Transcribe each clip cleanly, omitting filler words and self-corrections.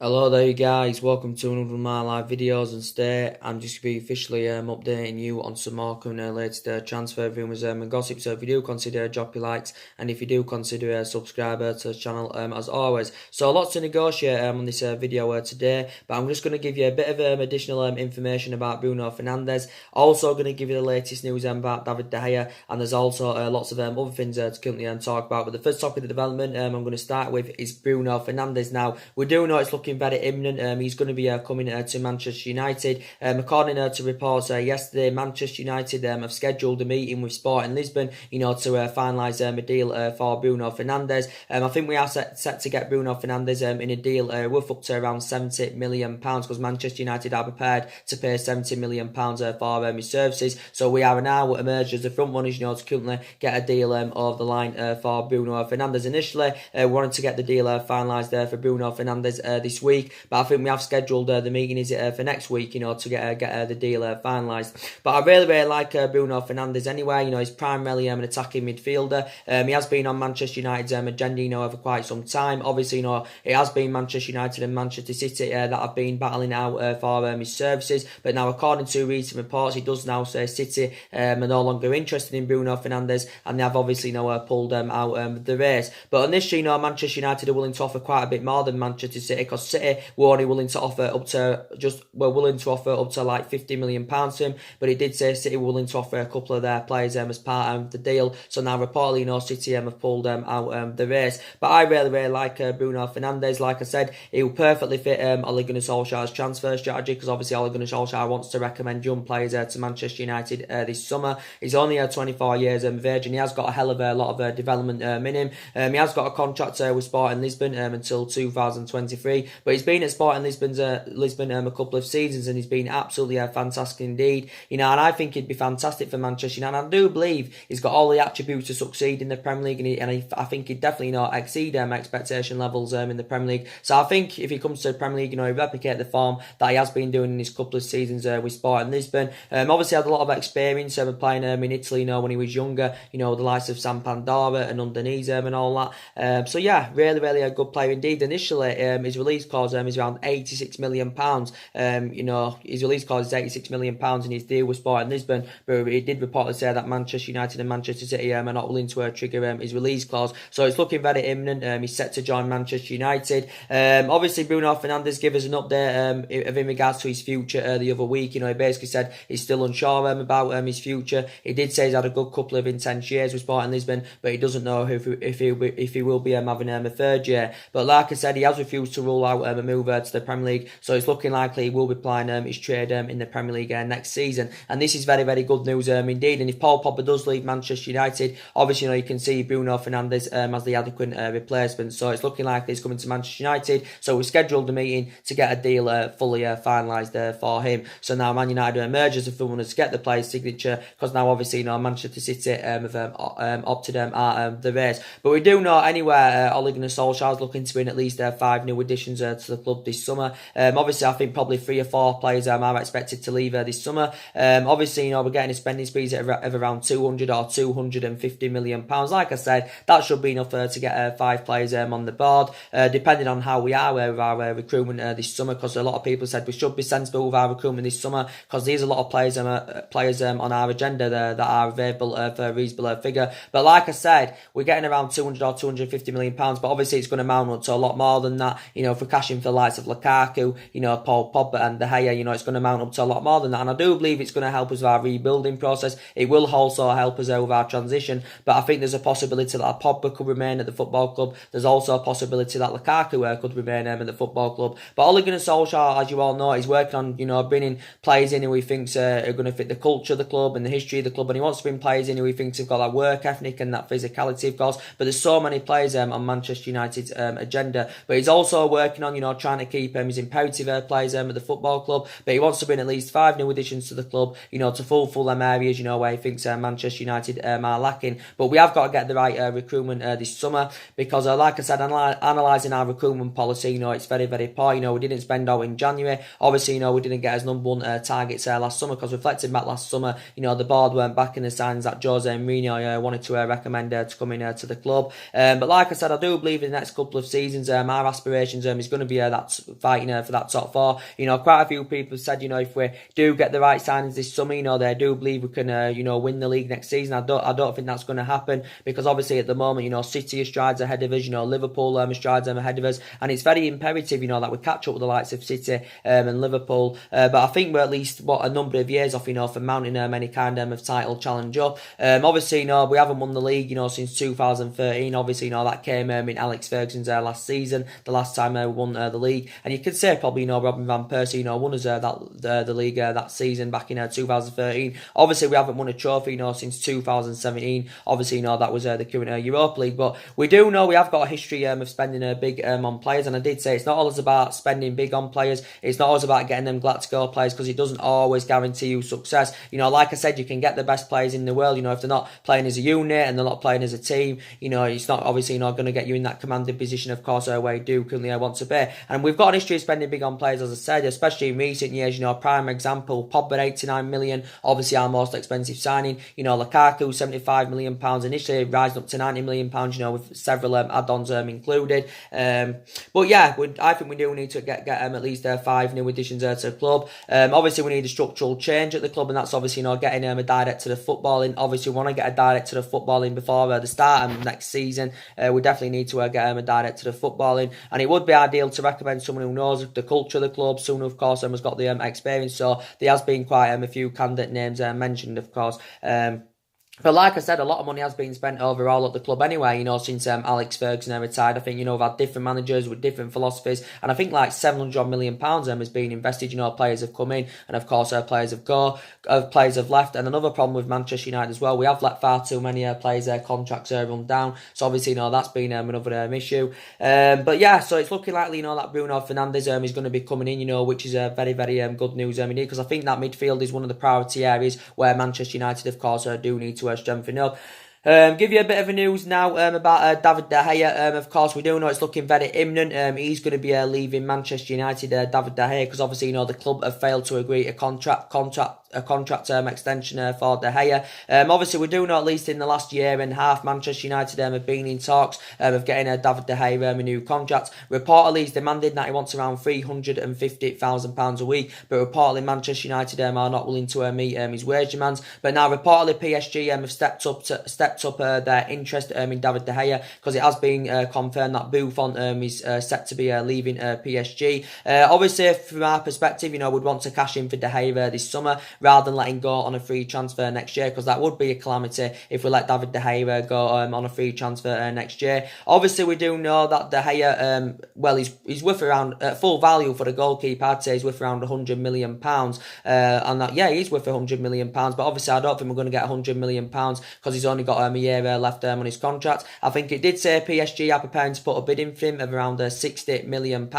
Hello there you guys, welcome to another of my live videos, and today I'm just going to be officially updating you on some more current latest transfer rumours and gossip. So if you do consider drop your likes, and if you do consider subscribe to the channel as always. So lots to negotiate on this video today, but I'm just going to give you a bit of additional information about Bruno Fernandes. Also going to give you the latest news about David De Gea, and there's also lots of other things to currently talk about. But the first topic of the development I'm going to start with is Bruno Fernandes. Now, we do know it's looking very imminent. He's going to be coming to Manchester United. According to reports yesterday, Manchester United have scheduled a meeting with Sporting Lisbon, to finalise a deal for Bruno Fernandes. I think we are set to get Bruno Fernandes in a deal worth up to around £70 million, because Manchester United are prepared to pay £70 million for his services. So we are now emerged as the front runners, to currently get a deal over the line for Bruno Fernandes. Initially, we wanted to get the deal finalised for Bruno Fernandes this week, but I think we have scheduled the meeting for next week, to get the deal finalised. But I really like Bruno Fernandes anyway. He's primarily an attacking midfielder. He has been on Manchester United's agenda, over quite some time. Obviously, it has been Manchester United and Manchester City that have been battling out for his services. But now, according to recent reports, he does now say City are no longer interested in Bruno Fernandes, and they have obviously pulled out of the race. But initially, Manchester United are willing to offer quite a bit more than Manchester City, because City were only willing to offer up to like £50 million to him. But he did say City were willing to offer a couple of their players as part of the deal. So now reportedly, City have pulled out of the race. But I really like Bruno Fernandes. Like I said, he will perfectly fit Ole Gunnar Solskjaer's transfer strategy, because obviously Ole Gunnar Solskjaer wants to recommend young players to Manchester United this summer. He's only 24 years of age, and he has got a hell of a lot of development in him. He has got a contract with Sporting Lisbon until 2023, but he's been at Sporting Lisbon a couple of seasons, and he's been absolutely fantastic indeed. And I think he'd be fantastic for Manchester United. I do believe he's got all the attributes to succeed in the Premier League, and I think he'd definitely exceed expectation levels in the Premier League. So I think if he comes to the Premier League, he'd replicate the form that he has been doing in his couple of seasons with Sporting Lisbon. Obviously had a lot of experience playing in Italy, when he was younger, the likes of San Pandora and Underneath and all that. So yeah, really a good player indeed. Initially, his release clause is around £86 million. His release clause is £86 million in his deal with Sporting Lisbon, but he did reportedly say that Manchester United and Manchester City are not willing to trigger his release clause. So it's looking very imminent. He's set to join Manchester United. Obviously, Bruno Fernandes gave us an update in regards to his future the other week. He basically said he's still unsure about his future. He did say he's had a good couple of intense years with Sporting Lisbon, but he doesn't know if he will be having a third year. But like I said, he has refused to rule out a move to the Premier League, so it's looking likely he will be playing his trade in the Premier League next season. And this is very good news indeed. And if Paul Pogba does leave Manchester United, obviously you can see Bruno Fernandes as the adequate replacement. So it's looking like he's coming to Manchester United. So we scheduled a meeting to get a deal fully finalised for him. So now Man United emerges if they want to get the player's signature, because now obviously Manchester City have opted out of the race. But we do know anyway, Ole Gunnar Solskjaer is looking to win at least 5 new additions to the club this summer. Obviously, I think probably 3 or 4 players are expected to leave this summer. Obviously, we're getting a spending sprees of around 200 or 250 million pounds. Like I said, that should be enough to get 5 players on the board, depending on how we are with our recruitment this summer, because a lot of people said we should be sensible with our recruitment this summer, because there's a lot of players on our agenda that are available for a reasonable figure. But like I said, we're getting around 200 or 250 million pounds, but obviously it's going to amount up to a lot more than that. If we're cashing for the likes of Lukaku, Paul Pogba and De Gea, it's going to amount up to a lot more than that. And I do believe it's going to help us with our rebuilding process. It will also help us with our transition. But I think there's a possibility that Pogba could remain at the football club. There's also a possibility that Lukaku could remain at the football club. But Ole Gunnar Solskjaer, as you all know, he's working on bringing players in who he thinks are going to fit the culture of the club and the history of the club. And he wants to bring players in who he thinks have got that work ethic and that physicality, of course. But there's so many players on Manchester United's agenda. But he's also working on trying to keep his imperative players at the football club. But he wants to bring at least 5 new additions to the club, to fulfil them areas, where he thinks Manchester United are lacking. But we have got to get the right recruitment this summer, because like I said, analysing our recruitment policy, it's very poor. We didn't spend out in January. Obviously, we didn't get as number 1 targets last summer, because reflecting back last summer, the board weren't back in the signs that Jose Mourinho wanted to recommend to come in to the club. But like I said, I do believe in the next couple of seasons, our aspirations is is going to be that's fighting for that top four. You know, quite a few people have said, you know, if we do get the right signings this summer, you know, they do believe we can, you know, win the league next season. I don't think that's going to happen, because obviously at the moment, you know, City are strides ahead of us, you know, Liverpool are strides ahead of us, and it's very imperative, you know, that we catch up with the likes of City and Liverpool. But I think we're at least a number of years off, you know, from mounting any kind of title challenge up. Obviously, you know, we haven't won the league, you know, since 2013. Obviously, you know, that came in Alex Ferguson's last season, the last time we won the league, and you could say probably, you know, Robin van Persie, you know, won us the league that season back in 2013. Obviously, we haven't won a trophy, you know, since 2017. Obviously, you know, that was the current Europa League, but we do know we have got a history of spending big on players, and I did say it's not always about spending big on players. It's not always about getting them glad to go players, because it doesn't always guarantee you success. You know, like I said, you can get the best players in the world, you know, if they're not playing as a unit and they're not playing as a team, you know, it's not obviously not going to get you in that commanding position, of course, where you do currently want to be. And we've got a history of spending big on players, as I said, especially in recent years. You know, prime example, Pogba 89 million, obviously our most expensive signing. You know, Lukaku 75 million pounds initially, rising up to 90 million pounds, you know, with several add-ons included. But yeah, I think we do need to get at least 5 new additions to the club. Obviously, we need a structural change at the club, and that's obviously, you know, getting a director of footballing. Obviously, we want to get a director of footballing before the start of next season. We definitely need to get a director of footballing, and it would be ideal to recommend someone who knows the culture of the club, someone who, of course, has got the experience. So there has been quite a few candidate names mentioned, of course. But like I said, a lot of money has been spent overall at the club anyway, you know, since Alex Ferguson retired. I think, you know, we've had different managers with different philosophies, and I think like £700 million has been invested. You know, players have come in, and of course players have left. And another problem with Manchester United as well, we have let far too many players contracts run down, so obviously, you know, that's been another issue. But yeah, so it's looking likely, you know, that Bruno Fernandes is going to be coming in, you know, which is very, very good news indeed, because I think that midfield is one of the priority areas where Manchester United, of course, do need to strengthen up. Give you a bit of a news now about David De Gea. Of course, we do know it's looking very imminent. He's going to be leaving Manchester United, David De Gea, because obviously, you know, the club have failed to agree a contract term extension for De Gea. Obviously, we do know at least in the last year and a half, Manchester United have been in talks of getting David De Gea a new contract. Reportedly, he's demanded that he wants around £350,000 a week, but reportedly Manchester United are not willing to meet his wage demands. But now reportedly PSG have stepped up their interest in David De Gea, because it has been confirmed that Buffon is set to be leaving PSG. Obviously, from our perspective, you know, we'd want to cash in for De Gea this summer, rather than letting go on a free transfer next year, because that would be a calamity if we let David De Gea go on a free transfer next year. Obviously, we do know that De Gea, well, he's worth around, full value for the goalkeeper, I'd say he's worth around £100 million. And that, yeah, he's worth £100 million, but obviously I don't think we're going to get £100 million because he's only got a year left on his contract. I think it did say PSG are preparing to put a bid in for him of around £60 million.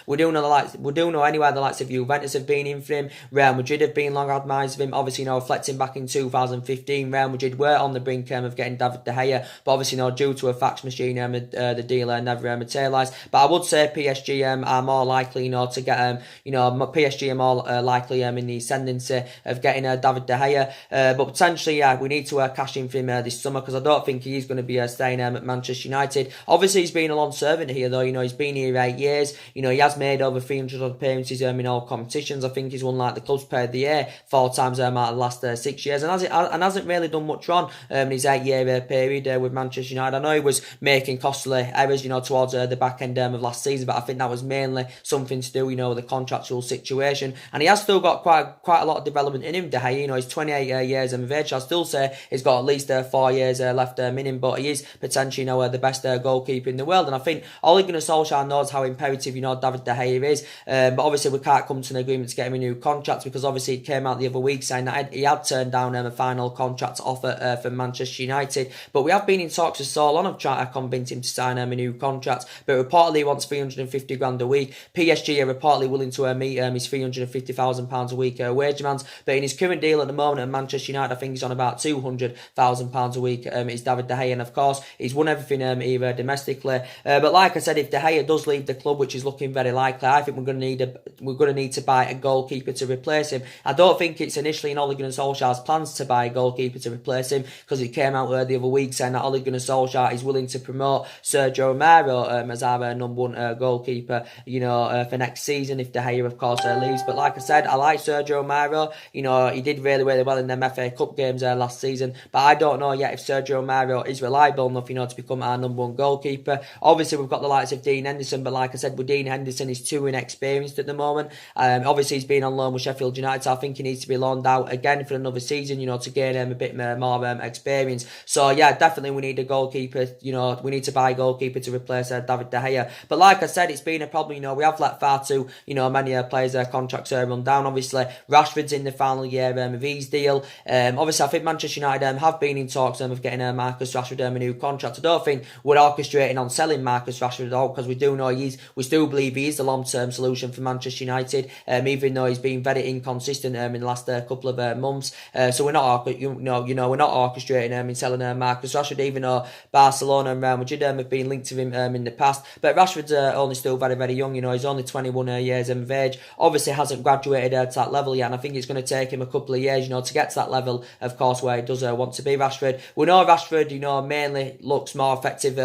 We do know anywhere the likes of Juventus have been in for him. Real Madrid have been long admirers of him. Obviously, you know, reflecting back in 2015, Real Madrid were on the brink of getting David De Gea, but obviously, you know, due to a fax machine, the deal never materialised. But I would say PSG are more likely, you know, to get PSG are more likely in the ascendancy of getting David De Gea. But potentially, yeah, we need to cash in for him this summer, because I don't think he's going to be staying at Manchester United. Obviously, he's been a long servant here, though. You know, he's been here 8 years. You know, he has made over 300 appearances in all competitions. I think he's won like the club's player of the year 4 times out of the last 6 years, and hasn't really done much wrong in his 8-year period with Manchester United. I know he was making costly errors, you know, towards the back end of last season, but I think that was mainly something to do, you know, with the contractual situation. And he has still got quite a lot of development in him, De Gea. You know, he's 28 years of age. I'll still say he's got at least 4 years left in him, but he is potentially, you know, the best goalkeeper in the world. And I think Ole Gunnar Solskjaer knows how imperative, you know, David De Gea is. But obviously, we can't come to an agreement to get him a new contract, because obviously it came out the other week saying that he had turned down a final contract offer from Manchester United. But we have been in talks with so long of trying to convince him to sign a new contract. But reportedly, he wants £350,000 a week. PSG are reportedly willing to meet his £350,000 a week wage demands. But in his current deal at the moment at Manchester United, I think he's on about £200,000 a week. Is David De Gea, and of course, he's won everything here domestically. But like I said, if De Gea does leave the club, which is looking very likely, I think we're going to need to buy a goalkeeper to replace him. I don't think think it's initially in Ole Gunnar Solskjaer's plans to buy a goalkeeper to replace him, because it came out the other week saying that Ole Gunnar Solskjaer is willing to promote Sergio Romero as our number one goalkeeper, for next season if De Gea, of course, leaves. But like I said, I like Sergio Romero. He did really, really well in them FA Cup games last season, but I don't know yet if Sergio Romero is reliable enough, to become our number one goalkeeper. Obviously, we've got the likes of Dean Henderson, but like I said, with Dean Henderson, he's too inexperienced at the moment. Obviously, he's been on loan with Sheffield United, so I think he needs to be loaned out again for another season, to gain a bit more experience. So yeah, definitely we need a goalkeeper. We need to buy a goalkeeper to replace David De Gea. But like I said, it's been a problem. We have let far too many players' contracts run down. Obviously, Rashford's in the final year of his deal. Obviously, I think Manchester United have been in talks of getting Marcus Rashford a new contract. I don't think we're orchestrating on selling Marcus Rashford at all, because we do know we still believe he is the long-term solution for Manchester United, even though he's been very inconsistent in the last couple of months. So we're not we're not orchestrating in selling Marcus Rashford, even though Barcelona and Real Madrid have been linked to him in the past. But Rashford's only still very, very young. He's only 21 years of age. Obviously hasn't graduated to that level yet, and I think it's going to take him a couple of years, to get to that level, of course, where he does want to be Rashford. We know Rashford, mainly looks more effective,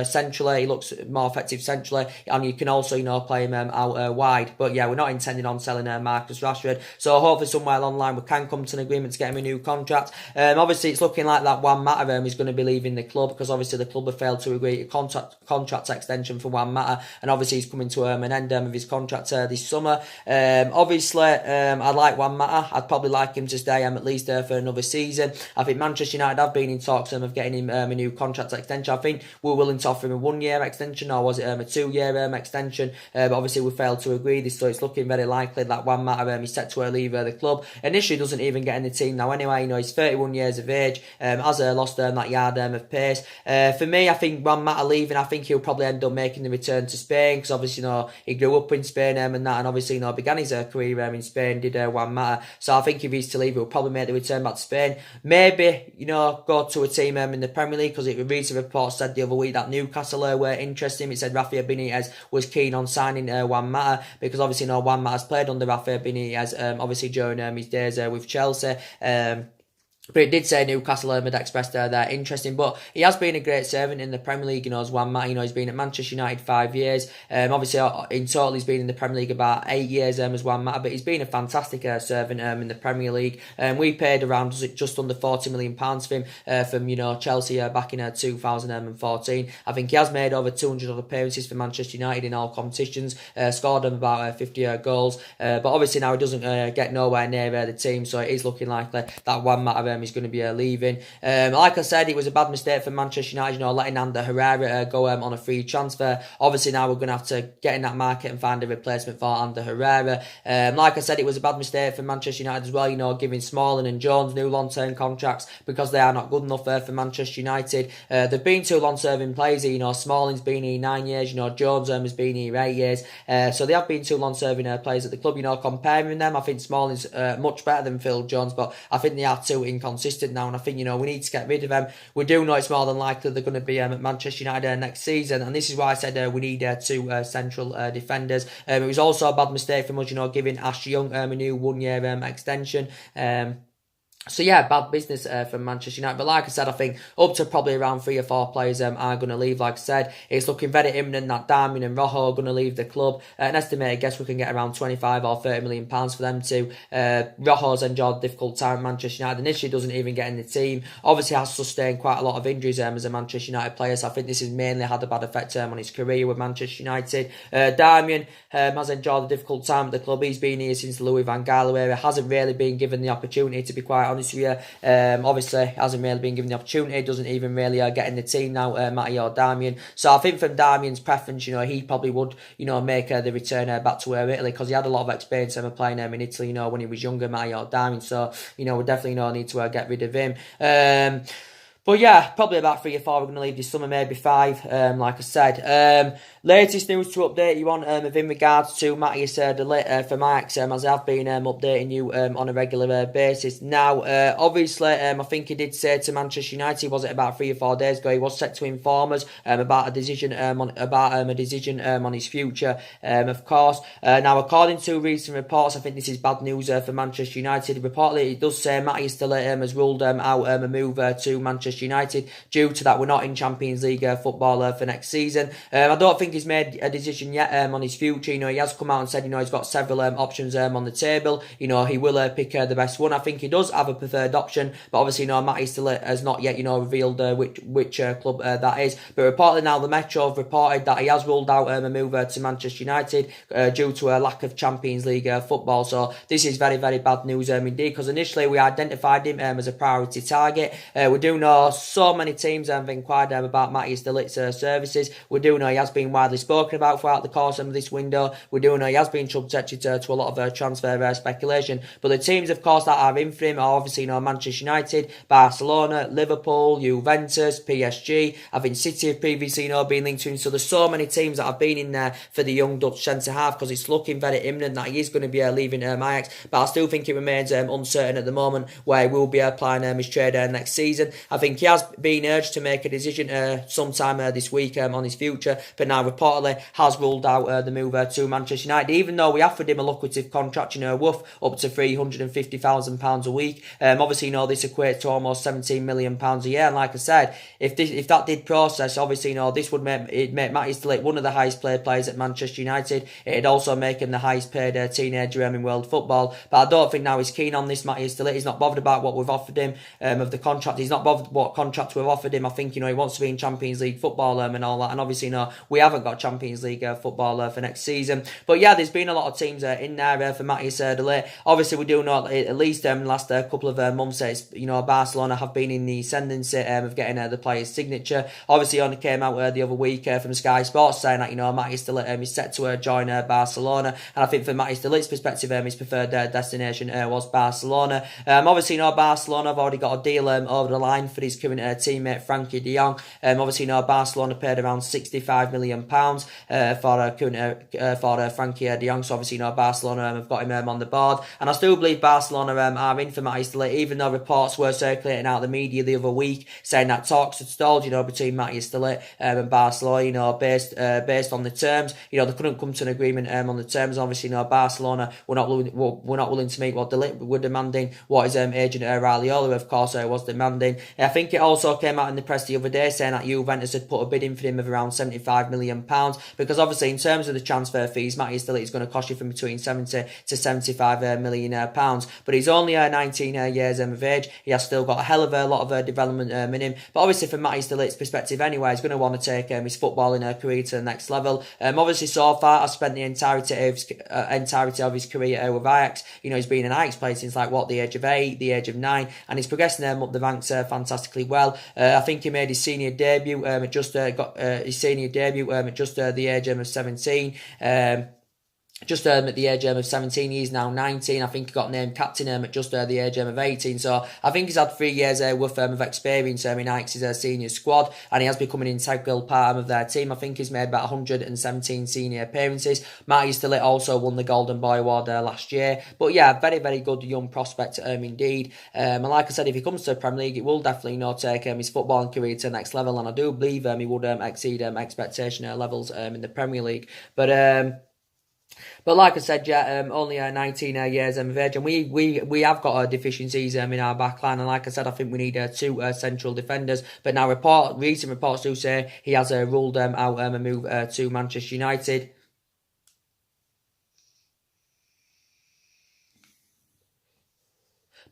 centrally. He looks more effective centrally, and you can also, play him out wide. But yeah, we're not intending on selling Marcus Rashford. So hopefully somewhere along the line we can come to an agreement to get him a new contract. Obviously it's looking like that Juan Mata is going to be leaving the club, because obviously the club have failed to agree a contract extension for Juan Mata, and obviously he's coming to an end of his contract this summer. Obviously, I like Juan Mata. I'd probably like him to stay at least for another season. I think Manchester United have been in talks of getting him a new contract extension. I think we're willing to offer him a 1 year extension, or was it a 2 year extension? But obviously we failed to agree this, so it's looking very likely that Juan Mata is set to leave the club. Initially doesn't even get in the team now anyway. He's 31 years of age, has lost that yard of pace. For me, I think Juan Mata leaving, I think he'll probably end up making the return to Spain, because obviously he grew up in Spain and that, and obviously began his career in Spain, did Juan Mata. So I think if he's to leave, he'll probably make the return back to Spain. Maybe go to a team in the Premier League, because it recent reports said the other week that Newcastle were interested in him. It said Rafael Benitez was keen on signing Juan Mata, because obviously Juan Mata's played under Rafael Benitez obviously during his days with Chelsea. But it did say Newcastle had expressed their interest in. But he has been a great servant in the Premier League, as Juan Mata. He's been at Manchester United 5 years. Obviously, in total, he's been in the Premier League about 8 years as Juan Mata. But he's been a fantastic servant in the Premier League. We paid around just under £40 million for him from Chelsea back in 2014. I think he has made over 200 odd appearances for Manchester United in all competitions. Scored them about 50 goals. But obviously now he doesn't get nowhere near the team. So it is looking likely that Juan Mata is going to be leaving. Like I said, it was a bad mistake for Manchester United, letting Ander Herrera go on a free transfer. Obviously now we're going to have to get in that market and find a replacement for Ander Herrera. Like I said, it was a bad mistake for Manchester United as well, giving Smalling and Jones new long-term contracts, because they are not good enough for Manchester United. They've been two long-serving players here, Smalling's been here 9 years, Jones has been here 8 years. So they have been two long-serving players at the club. Comparing them, I think Smalling's much better than Phil Jones, but I think they are too inconsistent now, and I think we need to get rid of them. We do know it's more than likely they're going to be at Manchester United next season, and this is why I said we need two central defenders. It was also a bad mistake from us, giving Ash Young a new 1 year extension. So yeah, bad business from Manchester United. But like I said, I think up to probably around 3 or 4 players are going to leave. Like I said, it's looking very imminent that Darmian and Rojo are going to leave the club. An estimated guess we can get around 25 or 30 million pounds for them too. Rojo's enjoyed a difficult time at Manchester United. Initially doesn't even get in the team. Obviously has sustained quite a lot of injuries as a Manchester United player. So I think this has mainly had a bad effect on his career with Manchester United. Darmian has enjoyed a difficult time at the club. He's been here since the Louis van Gaal era. Hasn't really been given the opportunity, to be quite honest with you. Obviously hasn't really been given the opportunity, doesn't even really get in the team now, Matty or Darmian. So I think from Darmian's preference, he probably would, make the return back to Italy, because he had a lot of experience playing in Italy, when he was younger, Matty or Darmian. So, we definitely need to get rid of him. But yeah, probably about 3 or 4 we're going to leave this summer, maybe 5, like I said. Latest news to update you on in regards to Matthias de Ligt for Ajax, as I've been updating you on a regular basis. Now, obviously, I think he did say to Manchester United, was it about 3 or 4 days ago, he was set to inform us about a decision on his future, of course. Now, according to recent reports, I think this is bad news for Manchester United. Reportedly, it does say Matthias de Ligt has ruled out a move to Manchester United due to that we're not in Champions League football for next season. I don't think he's made a decision yet on his future. You know, he has come out and said, you know, he's got several options on the table. You know, he will pick the best one. I think he does have a preferred option, but obviously, you know, Matthias de Ligt has not yet, you know, revealed which club that is. But reportedly now, the Metro have reported that he has ruled out a move to Manchester United due to a lack of Champions League football. So this is very, very bad news indeed, because initially we identified him as a priority target. We do know so many teams have inquired about Matthias de Ligt's services. We do know he has been widely spoken about throughout the course of this window. We do know he has been subjected to a lot of transfer speculation. But the teams, of course, that are in for him are obviously, you know, Manchester United, Barcelona, Liverpool, Juventus, PSG. I think City have previously, you know, been linked to him. So there's so many teams that have been in there for the young Dutch centre-half, because it's looking very imminent that he is going to be leaving Ajax. But I still think it remains uncertain at the moment where he will be applying his trade next season. I think he has been urged to make a decision sometime this week on his future, but now reportedly has ruled out the move to Manchester United, even though we offered him a lucrative contract, you know, worth up to £350,000 a week. Obviously, you know, this equates to almost £17 million a year, and like I said, if that did process, obviously, you know, this would make Matthias de Ligt one of the highest paid players at Manchester United. It'd also make him the highest paid teenager in world football. But I don't think now he's keen on this. Matthias de Ligt, he's not bothered about what we've offered him of the contract. He's not bothered what contract we've offered him. I think, you know, he wants to be in Champions League football and all that. And obviously, you know, we haven't got Champions League football for next season. But yeah, there's been a lot of teams in there for Matthias de Ligt. Obviously, we do know at least the last couple of months, you know, Barcelona have been in the ascendancy of getting the player's signature. Obviously, only came out the other week from Sky Sports saying that, you know, Matthias de Ligt is set to join Barcelona. And I think from Matthias de Ligt's perspective, his preferred destination was Barcelona. Obviously, you know, Barcelona have already got a deal over the line for his current teammate Frankie de Jong. Obviously, you know, Barcelona paid around £65 million for Frankie de Jong. So obviously, you know, Barcelona have got him on the board, and I still believe Barcelona are in for Matthias de Ligt, even though reports were circulating out the media the other week saying that talks had stalled, you know, between Matthias de Ligt and Barcelona, you know, based on the terms. You know, they couldn't come to an agreement on the terms. Obviously, you know, Barcelona were not willing to make what de Ligt were demanding, what his agent Raiola, of course, was demanding. I think it also came out in the press the other day saying that Juventus had put a bid in for him of around £75 million, because obviously in terms of the transfer fees, Matthias de Ligt is going to cost you from between £70 to £75 million. But he's only 19 years of age. He has still got a hell of a lot of development in him. But obviously from Matthias de Ligt's perspective anyway, he's going to want to take his footballing career to the next level. Obviously so far, I've spent the entirety of his career with Ajax. You know, he's been an Ajax player since the age of 8, the age of 9, and he's progressing up the ranks fantastically well. I think he made his senior debut at just the age of 17. Just at the age of 17, he's now 19. I think he got named captain at just the age of 18. So I think he's had 3 years worth of experience in Ajax's senior squad, and he has become an integral part of their team. I think he's made about 117 senior appearances. Matthias de Ligt also won the Golden Boy Award last year. But yeah, very, very good young prospect indeed. And like I said, if he comes to the Premier League, it will definitely take his footballing career to the next level, and I do believe he would exceed expectation levels in the Premier League. But like I said, yeah, only 19 years of age, and we have got deficiencies in our backline. And like I said, I think we need 2 central defenders. But now recent reports do say he has ruled out a move to Manchester United.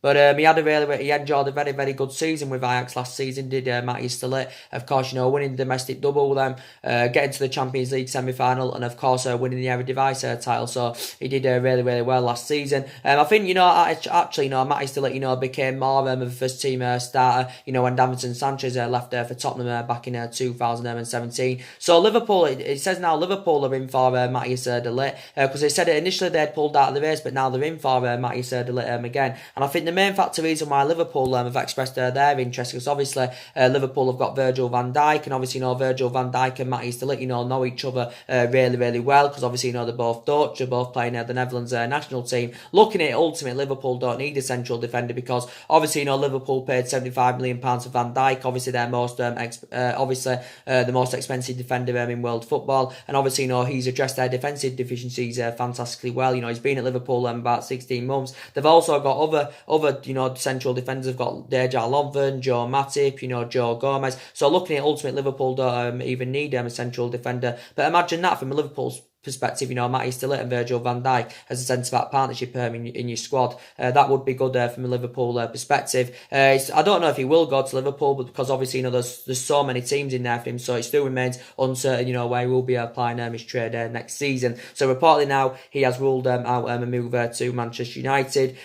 But he enjoyed a very, very good season with Ajax last season, did Matthias de Ligt. Of course, you know, winning the domestic double with them, getting to the Champions League semi-final, and of course winning the Eredivisie title. So he did really, really well last season. I think, you know, actually, you know, Matthias de Ligt, you know, became more of a first-team starter, you know, when Davinson Sanchez left for Tottenham back in 2017. So Liverpool, it says now Liverpool are in for Matthias de Ligt, because they said initially they'd pulled out of the race, but now they're in for Matthias de Ligt again. And I think the main factor reason why Liverpool have expressed their interest, because obviously Liverpool have got Virgil van Dijk, and obviously Virgil van Dijk and Matthijs de Ligt know each other really well, because obviously they're both Dutch, they're both playing the Netherlands national team. Looking at it, ultimately Liverpool don't need a central defender, because obviously Liverpool paid £75 million for Van Dijk, obviously their most the most expensive defender in world football, and obviously he's addressed their defensive deficiencies fantastically well. He's been at Liverpool about 16 months. They've also got other central defenders. They've got Dejan Lovren, Joe Matip, Joe Gomez. So looking at ultimately Liverpool don't even need a central defender. But imagine that from Liverpool's perspective, Matthijs de Ligt and Virgil van Dijk as a centre-back partnership in your squad. That would be good from a Liverpool perspective. I don't know if he will go to Liverpool, but because obviously there's so many teams in there for him, so it still remains uncertain where he will be applying his trade next season. So reportedly now he has ruled out a move to Manchester United.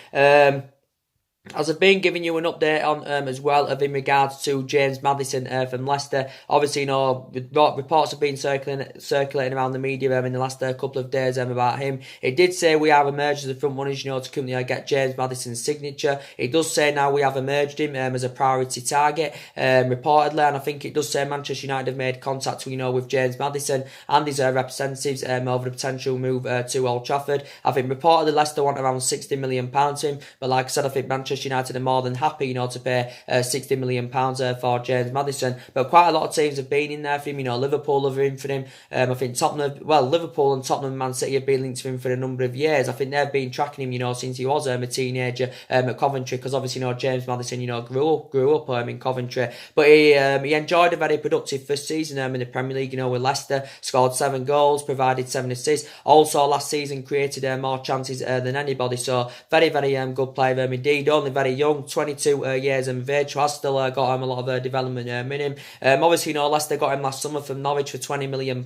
As I've been giving you an update on as well in regards to James Maddison from Leicester. Obviously, reports have been circulating around the media in the last couple of days about him. It did say we have emerged as the front runners, to currently get James Maddison's signature. It does say now we have emerged him as a priority target, reportedly, and I think it does say Manchester United have made contact, with James Maddison and his representatives over the potential move to Old Trafford. I think reportedly Leicester want around £60 million to him, but like I said, I think Manchester United are more than happy, to pay £60 million for James Maddison. But quite a lot of teams have been in there for him. Liverpool have in for him. I think Liverpool and Tottenham and Man City have been linked to him for a number of years. I think they've been tracking him, since he was a teenager at Coventry, because obviously, James Maddison, grew up in Coventry. But he enjoyed a very productive first season in the Premier League, with Leicester. Scored 7 goals, provided 7 assists. Also, last season created more chances than anybody. So, very, very good player indeed. Only very young, 22 years of age, so has still got him a lot of development in him. Obviously, Leicester got him last summer from Norwich for £20 million.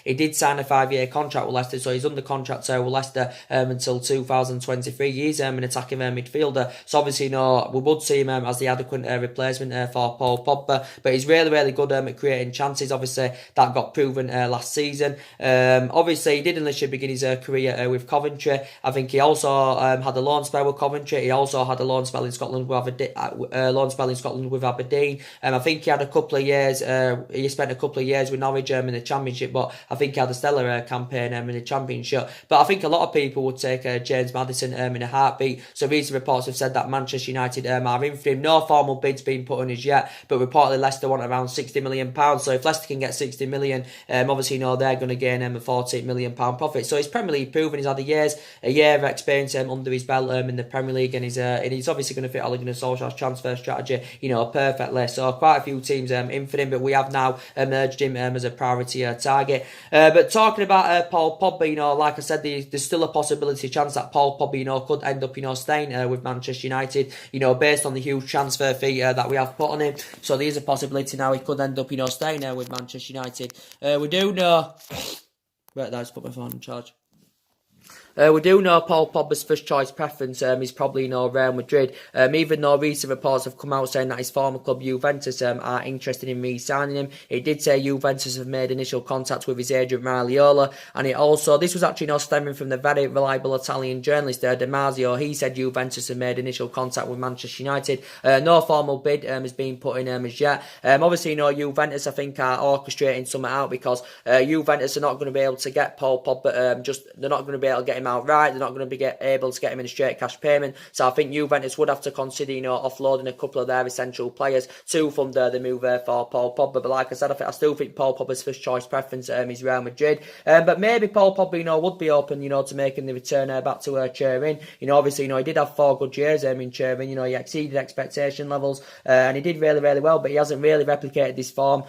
He did sign a 5-year contract with Leicester, so he's under contract with Leicester until 2023. He's an attacking midfielder, so obviously, we would see him as the adequate replacement for Paul Pogba, but he's really, really good at creating chances. Obviously, that got proven last season. Obviously, he did initially begin his career with Coventry. I think he also had a loan spell with Coventry. He also had a loan spell in Scotland with Aberdeen. I think he had a couple of years. He spent a couple of years with Norwich in the Championship, but I think he had a stellar campaign in the Championship. But I think a lot of people would take James Maddison in a heartbeat. So recent reports have said that Manchester United are in for him. No formal bid's been put on as yet, but reportedly Leicester want around £60 million. So if Leicester can get £60 million, obviously they're going to gain a £40 million profit. So he's Premier League proven. He's had a year of experience under his belt in the Premier League, and he's obviously going to fit Ole Gunnar Solskjaer's transfer strategy, perfectly. So quite a few teams in for him, but we have now emerged him as a priority target. But talking about Paul Pogba, like I said, there's still a chance that Paul Pogba, could end up, staying with Manchester United, based on the huge transfer fee that we have put on him. So there is a possibility now he could end up, staying with Manchester United. We do know. Right, let's put my phone in charge. We do know Paul Pogba's first choice preference is probably Real Madrid, even though recent reports have come out saying that his former club Juventus are interested in re-signing him. It did say Juventus have made initial contact with his agent Raiola, and this was actually stemming from the very reliable Italian journalist Damasio. He said Juventus have made initial contact with Manchester United. No formal bid has been put in as yet. Obviously, Juventus I think are orchestrating something out, because Juventus are not going to be able to get Paul Pogba. They're not going to be able to get him outright. They're not going to be able to get him in a straight cash payment. So I think Juventus would have to consider, offloading a couple of their essential players to fund the move for Paul Pogba. But like I said, I still think Paul Pogba's first choice preference is Real Madrid. But maybe Paul Pogba, would be open, to making the return back to Turin. Obviously, he did have 4 good years in Turin. He exceeded expectation levels, and he did really, really well. But he hasn't really replicated this form,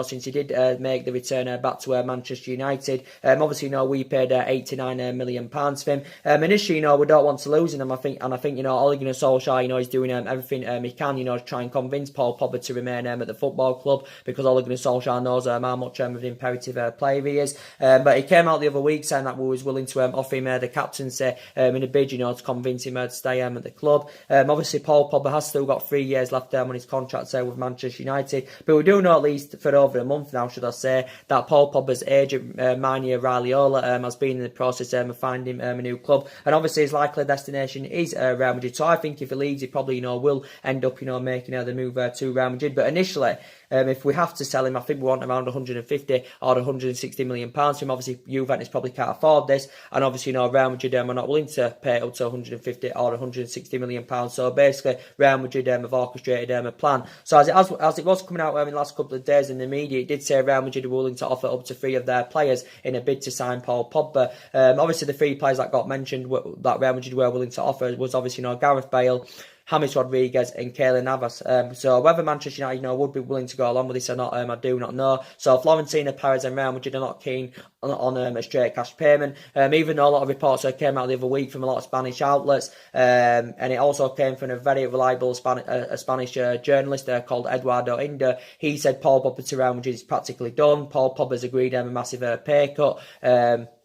since he did make the return back to Manchester United. Obviously, we paid £89 million for him. Initially, we don't want to lose him. I think, Ole Gunnar Solskjaer, is doing everything he can, to try and convince Paul Pogba to remain at the football club, because Ole Gunnar Solskjaer knows how much of an imperative player he is. But he came out the other week saying that we was willing to offer him the captaincy in a bid, to convince him to stay at the club. Obviously, Paul Pogba has still got 3 years left on his contract with Manchester United, but we do know at least for over a month now, should I say, that Paul Pogba's agent Raiola has been in the process process of finding a new club. And obviously his likely destination is Real Madrid. So I think if he leaves, he probably will end up making the move to Real Madrid. But initially, if we have to sell him, I think we want around 150 or 160 million pounds for him. Obviously, Juventus probably can't afford this, and obviously, Real Madrid are not willing to pay up to 150 or 160 million pounds. So basically, Real Madrid have orchestrated a plan. So as it was coming out in the last couple of days in the media, it did say Real Madrid were willing to offer up to 3 of their players in a bid to sign Paul Pogba. Obviously, the 3 players that got mentioned that Real Madrid were willing to offer was obviously Gareth Bale, James Rodriguez and Keylor Navas. So whether Manchester United would be willing to go along with this or not, I do not know. So Florentino Perez and Real Madrid are not keen on a straight cash payment. Even though a lot of reports came out the other week from a lot of Spanish outlets, and it also came from a very reliable Spanish journalist called Eduardo Inda. He said Paul Pogba to Real Madrid is practically done. Paul Pogba's agreed a massive pay cut.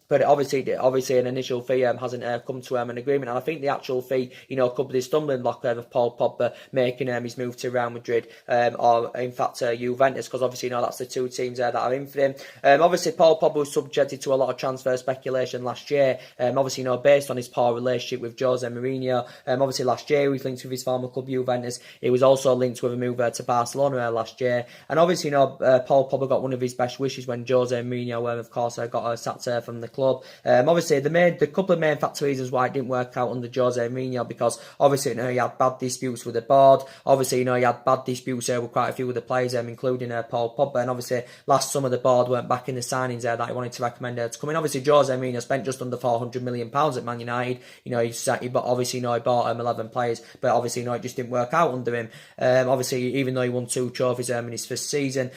But obviously, an initial fee hasn't come to an agreement, and I think the actual fee, could be the stumbling block of Paul Pogba making his move to Real Madrid, or in fact Juventus, because obviously that's the 2 teams that are in for him. Obviously, Paul Pogba was subjected to a lot of transfer speculation last year. Obviously, based on his poor relationship with Jose Mourinho. Obviously, last year he was linked with his former club Juventus. He was also linked with a move to Barcelona last year, and obviously, Paul Pogba got one of his best wishes when Jose Mourinho, of course, got sacked from the club. Obviously, the couple of main factor reasons why it didn't work out under Jose Mourinho, because obviously he had bad disputes with the board. Obviously, he had bad disputes with quite a few of the players, including Paul Pogba. And obviously, last summer the board weren't back in the signings that he wanted to recommend to come in. Obviously, Jose Mourinho spent just under £400 million at Man United. He bought 11 players, but obviously, it just didn't work out under him. Obviously, even though he won 2 trophies in his first season.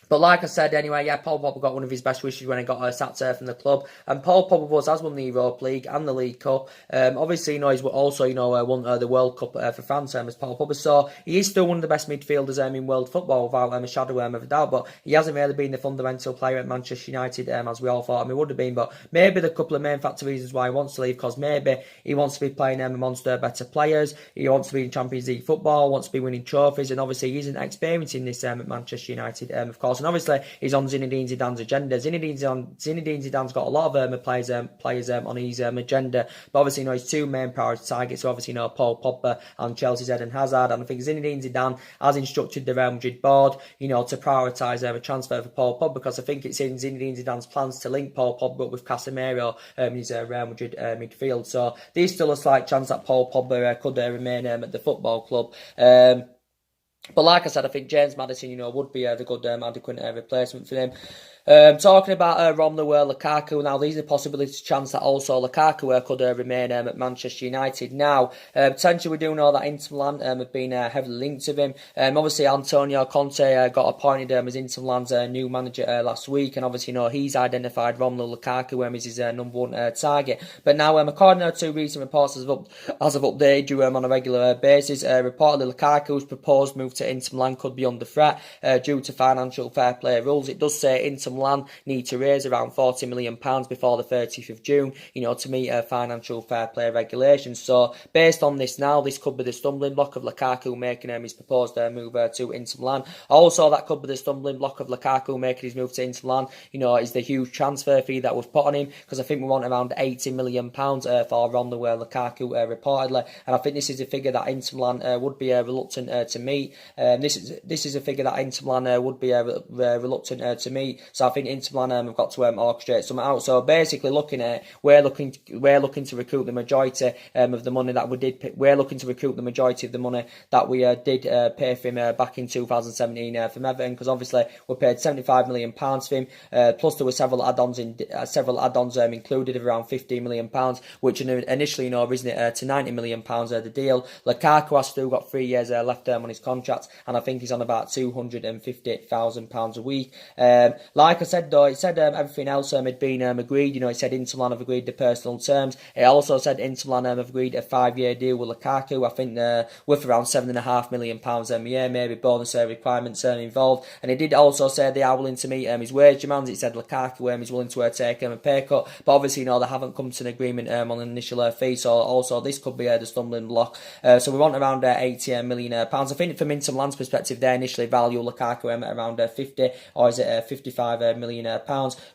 But like I said, anyway, Paul Pogba got one of his best wishes when he got sacked from the club. And Paul Pogba has won the Europa League and the League Cup. Obviously, he's also, won the World Cup for France as Paul Pogba. So he is still one of the best midfielders in world football, without a shadow of a doubt. But he hasn't really been the fundamental player at Manchester United as we all thought he would have been. But maybe the couple of main factor reasons why he wants to leave, because maybe he wants to be playing amongst better players. He wants to be in Champions League football, wants to be winning trophies, and obviously he isn't experiencing this at Manchester United, of course. And obviously, he's on Zinedine Zidane's agenda. Zinedine Zidane's got a lot of players on his agenda. But obviously, his 2 main priority targets are obviously, Paul Pogba and Chelsea's Eden Hazard. And I think Zinedine Zidane has instructed the Real Madrid board, to prioritise a transfer for Paul Pogba, because I think it's in Zinedine Zidane's plans to link Paul Pogba up with Casemiro in his Real Madrid midfield. So there's still a slight chance that Paul Pogba could remain at the football club. But like I said, I think James Maddison, would be the good adequate replacement for him. Talking about Romelu Lukaku, now there's a possibility chance that also Lukaku could remain at Manchester United. Now, potentially we do know that Inter Milan have been heavily linked to him. Obviously, Antonio Conte got appointed as Inter Milan's new manager last week, and obviously, he's identified Romelu Lukaku as his number 1 target. But now, according to recent reports as I've updated you on a regular basis, reportedly Lukaku's proposed move to Inter Milan could be under threat due to financial fair play rules. It does say Inter Milan need to raise around £40 million before the 30th of June, to meet financial fair play regulations. So, based on this now, this could be the stumbling block of Lukaku making his proposed move to Inter Milan. Also, that could be the stumbling block of Lukaku making his move to Inter Milan, is the huge transfer fee that we've put on him, because I think we want around £80 million for Romelu Lukaku, reportedly. And I think this is a figure that Inter Milan would be reluctant to meet. This is a figure that Inter Milan would be reluctant to meet. So I think Inter Milan have got to orchestrate something out. So basically, looking at we're looking to recoup the majority of the money that we did. We're looking to recoup the majority of the money that we did pay for him back in 2017 from Everton, because obviously we paid £75 million for him. Plus there were several add-ons included of around £15 million, which initially risen it to £90 million the deal. Lukaku has still got 3 years left on his contract, and I think he's on about £250,000 a week. Like I said, though, it said everything else had been agreed. It said Inter Milan have agreed to personal terms. It also said Inter Milan have agreed a 5-year deal with Lukaku. I think worth around £7.5 million a year, maybe bonus requirements involved. And it did also say they are willing to meet his wage demands. It said Lukaku is willing to take a pay cut, but obviously, they haven't come to an agreement on an initial fee. So also this could be the stumbling block. So we want around £80 million. I think from Inter Milan's perspective, they initially value Lukaku at around 50, or is it 55 £25 million.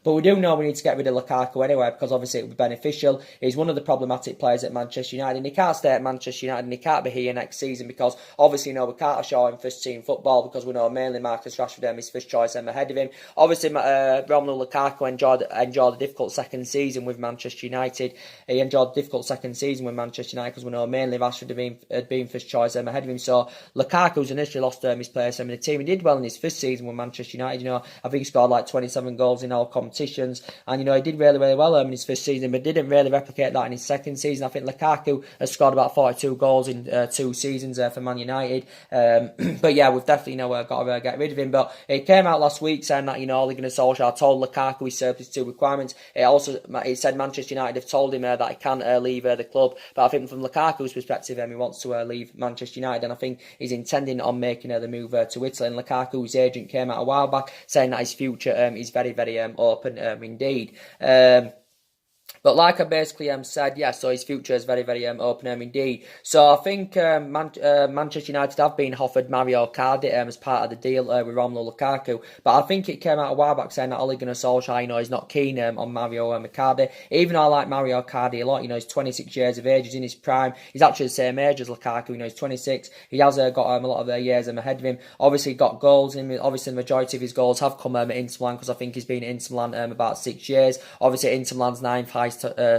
But we do know we need to get rid of Lukaku anyway, because obviously it would be beneficial. He's one of the problematic players at Manchester United, and he can't stay at Manchester United, and he can't be here next season, because obviously, we can't assure him first team football, because we know mainly Marcus Rashford is first choice ahead of him. Obviously, Romelu Lukaku enjoyed a difficult second season with Manchester United. He enjoyed a difficult second season with Manchester United, because we know mainly Rashford had been first choice ahead of him. So Lukaku's initially lost his place in the team. He did well in his first season with Manchester United. I think he scored like 27 goals in all competitions, and he did really, really well in his first season, but didn't really replicate that in his second season. I think Lukaku has scored about 42 goals in 2 seasons for Man United. But yeah, we've definitely got to get rid of him. But it came out last week saying that Ole Gunnar Solskjaer told Lukaku he served his 2 requirements. It said Manchester United have told him that he can't leave the club. But I think from Lukaku's perspective, he wants to leave Manchester United, and I think he's intending on making the move to Italy. And Lukaku's agent came out a while back saying that his future is very, very open indeed. But like I basically said, yeah, so his future is very, very open indeed. So I think Manchester United have been offered Mario Icardi as part of the deal with Romelu Lukaku. But I think it came out a while back saying that Ole Gunnar Solskjaer, is not keen on Mario Icardi. Even though I like Mario Icardi a lot, he's 26 years of age, he's in his prime. He's actually the same age as Lukaku, he's 26. He has got a lot of years ahead of him. Obviously, got goals in him. Obviously, the majority of his goals have come at Inter Milan, because I think he's been at Inter Milan about 6 years. Obviously, Inter Milan's 9th highest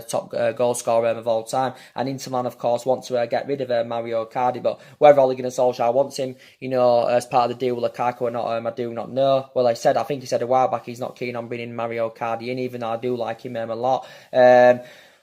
top goal scorer of all time, and Inter Milan of course want to get rid of Mario Icardi, but whether Ole Gunnar Solskjaer wants him as part of the deal with Lukaku or not, I do not know. Well, I think he said a while back he's not keen on bringing Mario Icardi in, even though I do like him a lot.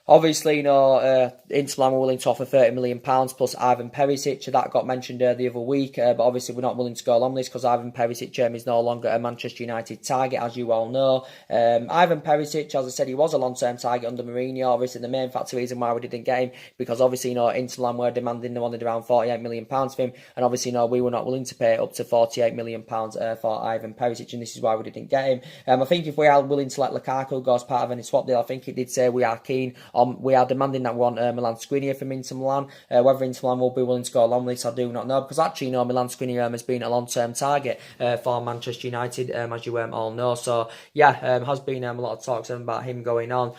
Obviously, Inter Milan were willing to offer £30 million plus Ivan Perisic. That got mentioned the other week, but obviously we're not willing to go along this, because Ivan Perisic is no longer a Manchester United target, as you all know. Ivan Perisic, as I said, he was a long-term target under Mourinho. Obviously, the main factor reason why we didn't get him, because obviously, Inter Milan were demanding, they wanted around £48 million for him, and obviously, we were not willing to pay up to £48 million for Ivan Perisic, and this is why we didn't get him. I think if we are willing to let Lukaku go as part of any swap deal, I think it did say we are keen. We are demanding that we want Milan Skriniar from Inter Milan. Whether Inter Milan will be willing to go along with this, I do not know, because actually, Milan Skriniar has been a long-term target for Manchester United, as you all know. So yeah, has been a lot of talks about him going on.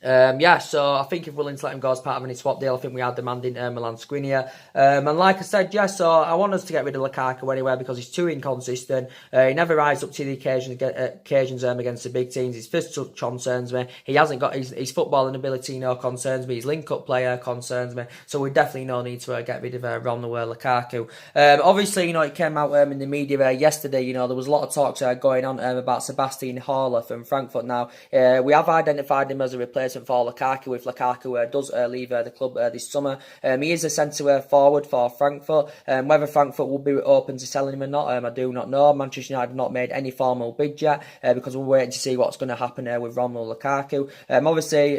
So I think if we're willing to let him go as part of any swap deal, I think we are demanding Milan Skriniar. And like I said, yeah, so I want us to get rid of Lukaku anyway, because he's too inconsistent. He never rises up to the occasions against the big teams. His first touch concerns me. He hasn't got his footballing ability, concerns me. His link-up player concerns me. So we definitely need to get rid of Romelu Lukaku. Obviously, it came out in the media yesterday. There was a lot of talks going on about Sebastian Haller from Frankfurt. Now, we have identified him as a replacement for Lukaku if Lukaku does leave the club this summer. He is a centre forward for Frankfurt. Whether Frankfurt will be open to selling him or not, I do not know. Manchester United have not made any formal bid yet, because we're waiting to see what's going to happen with Romelu Lukaku. Obviously,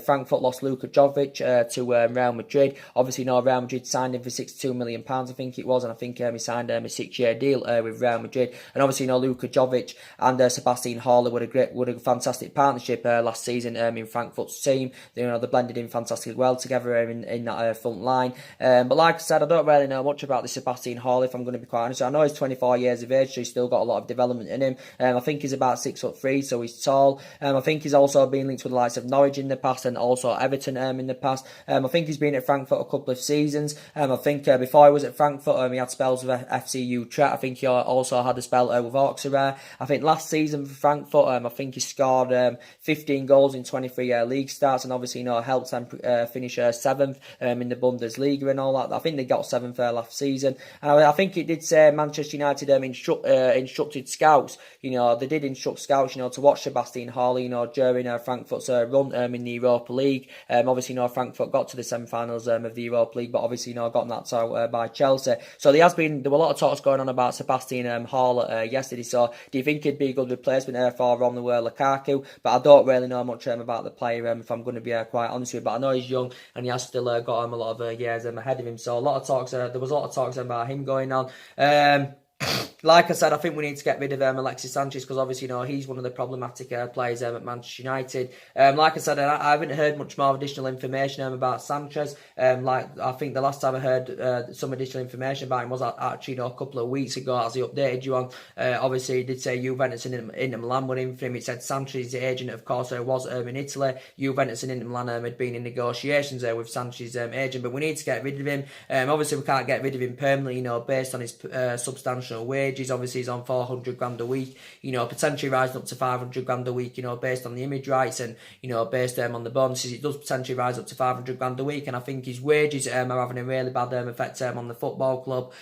Frankfurt lost Luka Jovic to Real Madrid. Obviously, Real Madrid signed him for £62 million, I think it was, and I think he signed a 6-year deal with Real Madrid. And obviously, Luka Jovic and Sebastian Haller were a fantastic partnership last season in Frankfurt's team. They blended in fantastically well together in that front line. But like I said, I don't really know much about the Sebastian Haller, if I'm going to be quite honest. I know he's 24 years of age, so he's still got a lot of development in him. I think he's about 6'3", so he's tall. I think he's also been linked with the likes of Norwich in the past, and also Everton in the past. I think he's been at Frankfurt a couple of seasons. I think before he was at Frankfurt, he had spells with FC Utrecht. I think he also had a spell with Auxerre. I think last season for Frankfurt, I think he scored 15 goals in 23 league starts, and obviously helped them finish 7th in the Bundesliga and all that. I think they got 7th last season, and I think it did say Manchester United instructed scouts. They did instruct scouts to watch Sebastian Haller during Frankfurt's run in the Europa League. Obviously Frankfurt got to the semi-finals of the Europa League, but obviously got knocked out by Chelsea. So there were a lot of talks going on about Sebastian Haller yesterday. So do you think he'd be a good replacement for Romelu Lukaku? But I don't really know much about the player, if I'm going to be quite honest with you. But I know he's young, and he has still got a lot of years ahead of him. So there was a lot of talks about him going on. like I said, I think we need to get rid of Alexis Sanchez, because obviously, he's one of the problematic players at Manchester United. Like I said, I haven't heard much more additional information about Sanchez. Like I think the last time I heard some additional information about him was actually a couple of weeks ago, as he updated you on. Obviously, he did say Juventus and Inter Milan were in for him. It said Sanchez's agent, of course, was in Italy. Juventus and Inter Milan had been in negotiations with Sanchez's agent, but we need to get rid of him. Obviously, we can't get rid of him permanently, based on his substantial wages. Obviously, he's on 400 grand a week, potentially rising up to 500 grand a week, based on the image rights and, based on the bonuses. It does potentially rise up to 500 grand a week, and I think his wages are having a really bad effect on the football club.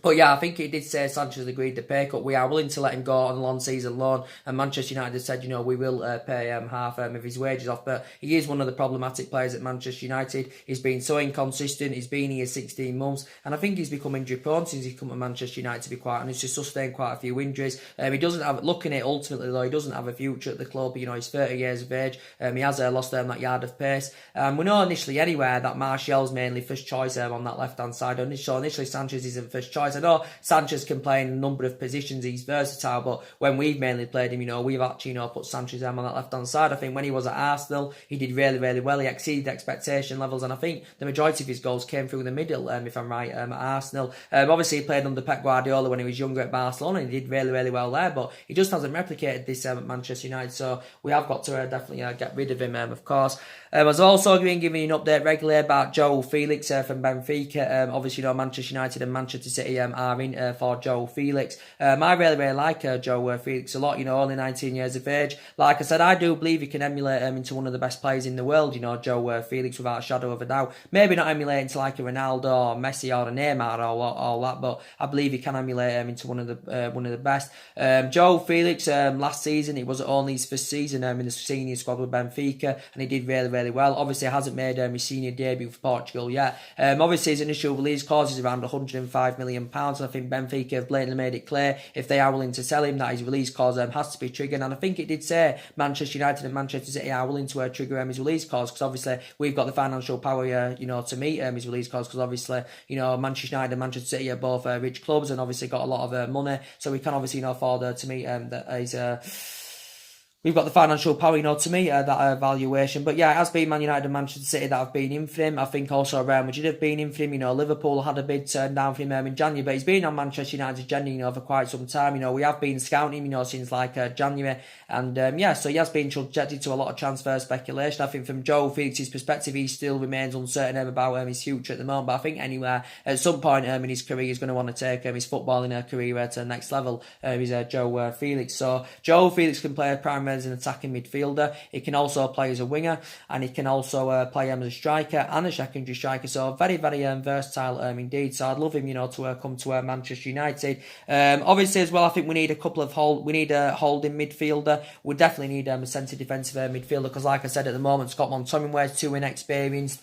But yeah, I think he did say Sanchez agreed to pay cut. We are willing to let him go on a long season loan, and Manchester United said, we will pay half of his wages off. But he is one of the problematic players at Manchester United. He's been so inconsistent. He's been here 16 months, and I think he's become injury prone since he's come to Manchester United, to be quite honest. He's sustained quite a few injuries. He doesn't have, looking at it ultimately though, he doesn't have a future at the club. He's 30 years of age. He has lost that yard of pace. We know initially anyway that Martial's mainly first choice on that left hand side. So initially Sanchez isn't first choice. I know Sanchez can play in a number of positions. He's versatile, but when we've mainly played him, we've actually put Sanchez on that left hand side. I think when he was at Arsenal, he did really, really well. He exceeded expectation levels, and I think the majority of his goals came through the middle, if I'm right, at Arsenal. Obviously, he played under Pep Guardiola when he was younger at Barcelona, and he did really, really well there, but he just hasn't replicated this at Manchester United, so we have got to definitely get rid of him, of course. I was also giving you an update regularly about Joe Felix from Benfica. Obviously, Manchester United and Manchester City are in for Joe Felix. I really, really like Joe Felix a lot, only 19 years of age. Like I said, I do believe he can emulate into one of the best players in the world, Joe Felix, without a shadow of a doubt. Maybe not emulate into like a Ronaldo or Messi or a Neymar or all that, but I believe he can emulate into one of the best. Joe Felix, last season, it was only his first season in the senior squad with Benfica, and he did really, really well. Obviously, he hasn't made his senior debut for Portugal yet. Obviously, his initial release clause is around £105 million, and I think Benfica have blatantly made it clear, if they are willing to sell him, that his release clause has to be triggered. And I think it did say Manchester United and Manchester City are willing to trigger his release clause, because obviously we've got the financial power, to meet his release clause, because obviously, Manchester United and Manchester City are both rich clubs and obviously got a lot of money, so we can obviously afford to meet we've got the financial power, to meet that valuation. But yeah, it has been Man United and Manchester City that have been in for him. I think also Real Madrid have been in for him. Liverpool had a bid turned down for him in January, but he's been on Manchester United's agenda, for quite some time. We have been scouting him, since like January. And so he has been subjected to a lot of transfer speculation. I think from Joe Felix's perspective, he still remains uncertain about his future at the moment. But I think anywhere, at some point in his career, he's going to want to take his footballing career to the next level. He's Joe Felix. So Joe Felix can play primarily as an attacking midfielder. He can also play as a winger, and he can also play as a striker and a secondary striker. So very, very versatile indeed. So I'd love him, to come to Manchester United. Obviously, as well, I think we need a holding midfielder. We definitely need a centre defensive midfielder, because, like I said, at the moment, Scott McTominay's too inexperienced.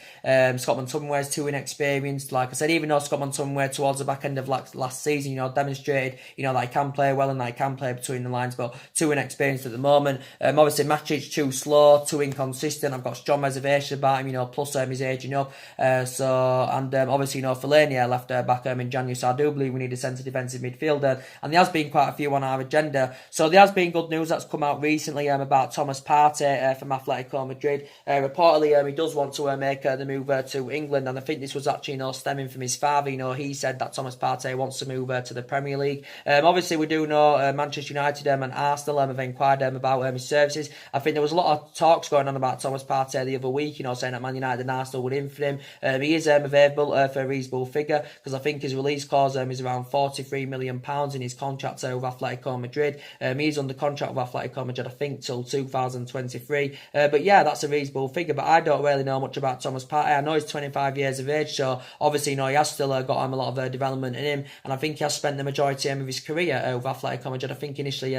Like I said, even though Scott McTominay towards the back end of last season, demonstrated, that he can play well and that he can play between the lines, but too inexperienced at the moment. Obviously, Matic too slow, too inconsistent. I've got strong reservations about him, plus his aging up. Obviously, Fellaini left back in January, so I do believe we need a centre defensive midfielder, and there has been quite a few on our agenda. So there has been good news that's come out recently about Thomas Partey from Atletico Madrid. Reportedly, he does want to make the move to England, and I think this was actually stemming from his father. He said that Thomas Partey wants to move to the Premier League. Obviously, we do know Manchester United and Arsenal have inquired about his services. I think there was a lot of talks going on about Thomas Partey the other week, saying that Man United and Arsenal would in for him. He is available for a reasonable figure, because I think his release clause is around £43 million in his contract with Atletico Madrid. He's under contract with Atletico Madrid, I think, till 2023. But yeah, that's a reasonable figure, but I don't really know much about Thomas Partey. I know he's 25 years of age, so obviously, he has still got a lot of development in him, and I think he has spent the majority of his career with Atletico Madrid. I think initially,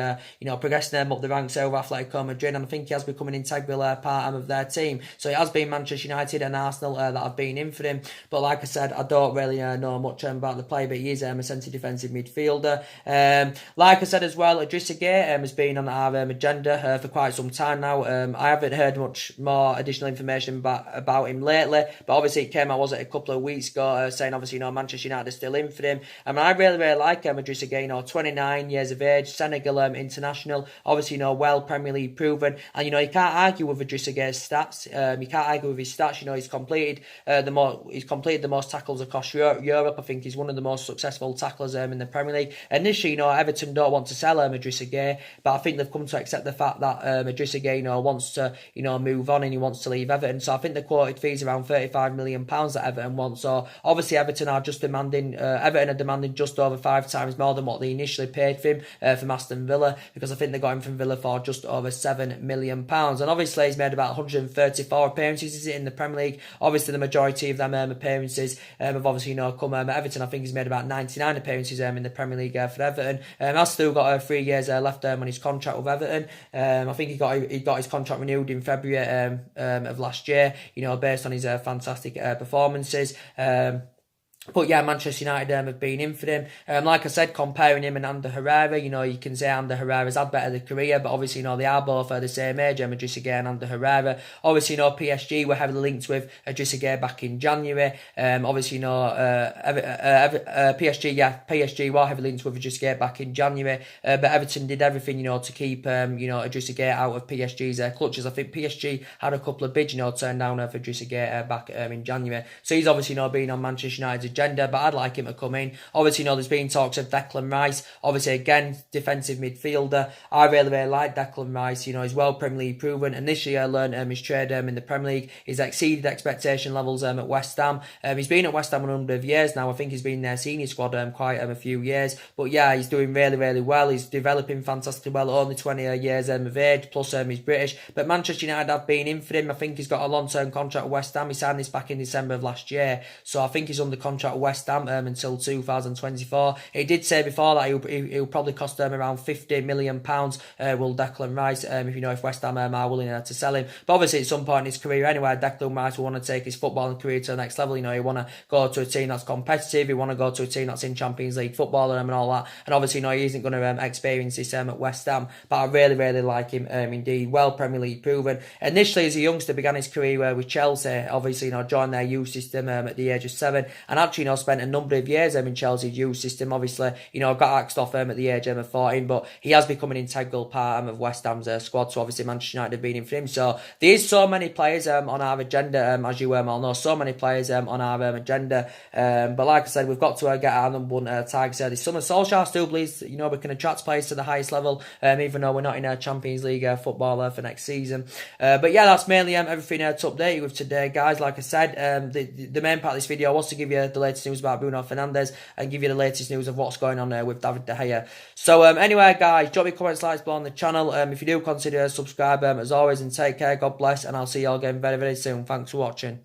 progressing them up the ranks over Atletico Madrid, and I think he has become an integral part of their team. So it has been Manchester United and Arsenal that have been in for him. But like I said, I don't really know much about the player, but he is a centre defensive midfielder. Like I said as well, Idrissa Gueye has been on our agenda for quite some time now. I haven't heard much more additional information about him lately, but obviously it came out, was it, a couple of weeks ago, saying obviously, Manchester United are still in for him. I really, really like Idrissa Gueye, 29 years of age, Senegal international, obviously, well Premier League proven, and you can't argue with Idrissa Gueye's stats. You can't argue with his stats. He's completed the most tackles across Europe. I think he's one of the most successful tacklers in the Premier League. Initially, Everton don't want to sell Idrissa Gueye, but I think they've come to accept the fact that Idrissa Gueye, wants to, move on, and he wants to leave Everton. So I think the quoted fees around £35 million that Everton want. So obviously Everton are demanding just over 5 times more than what they initially paid for him from Aston Villa, because I think they got him from Villa for just over £7 million. And obviously he's made about 134 appearances in the Premier League. Obviously the majority of them appearances have obviously come at Everton. I think he's made about 99 appearances in the Premier League for Everton. Has still got 3 years left on his contract with Everton. I think he got his contract renewed in February of last year, based on his fantastic performances. But yeah, Manchester United have been in for him. Like I said, comparing him and Ander Herrera, you can say Ander Herrera's had better the career, but obviously, they are both the same age, Idrissa Gueye and Ander Herrera. Obviously, PSG were heavily linked with Idrissa Gueye back in January. Obviously, PSG were heavily linked with Idrissa Gueye back in January, but Everton did everything, to keep, Idrissa Gueye out of PSG's clutches. I think PSG had a couple of bids, turned down for Idrissa Gueye back in January. So he's obviously been on Manchester United's agenda, but I'd like him to come in. Obviously, there's been talks of Declan Rice. Obviously, again, defensive midfielder. I really, really like Declan Rice. He's well Premier League proven, and this year I learned his trade in the Premier League. He's exceeded expectation levels at West Ham. He's been at West Ham a number of years now. I think he's been in their senior squad quite a few years. But yeah, he's doing really, really well. He's developing fantastically well. Only 20 years of age, plus he's British. But Manchester United have been in for him. I think he's got a long-term contract with West Ham. He signed this back in December of last year. So I think he's under contract with West Ham until 2024. He did say before that he'll probably cost them around £50 million, will Declan Rice, if West Ham are willing to sell him. But obviously at some point in his career anyway, Declan Rice will want to take his footballing career to the next level. He want to go to a team that's competitive. He want to go to a team that's in Champions League football and all that. And obviously, he isn't going to experience this at West Ham. But I really, really like him indeed. Well Premier League proven. Initially, as a youngster, began his career with Chelsea. Obviously, joined their youth system at the age of 7, and actually, spent a number of years in Chelsea's youth system. Obviously, got axed off at the age of 14, but he has become an integral part of West Ham's squad. So obviously, Manchester United have been in for him. So there's so many players on our agenda, as you all know, so many players on our agenda. But like I said, we've got to get our number one target this summer. Solskjaer still believes we can attract players to the highest level, even though we're not in a Champions League football for next season. But yeah, that's mainly everything to update you with today, guys. Like I said, the main part of this video was to give you the latest news about Bruno Fernandes and give you the latest news of what's going on with David De Gea. So anyway, guys, drop me comments, likes below on the channel. If you do, consider subscribe as always, and take care. God bless, and I'll see you all again very, very soon. Thanks for watching.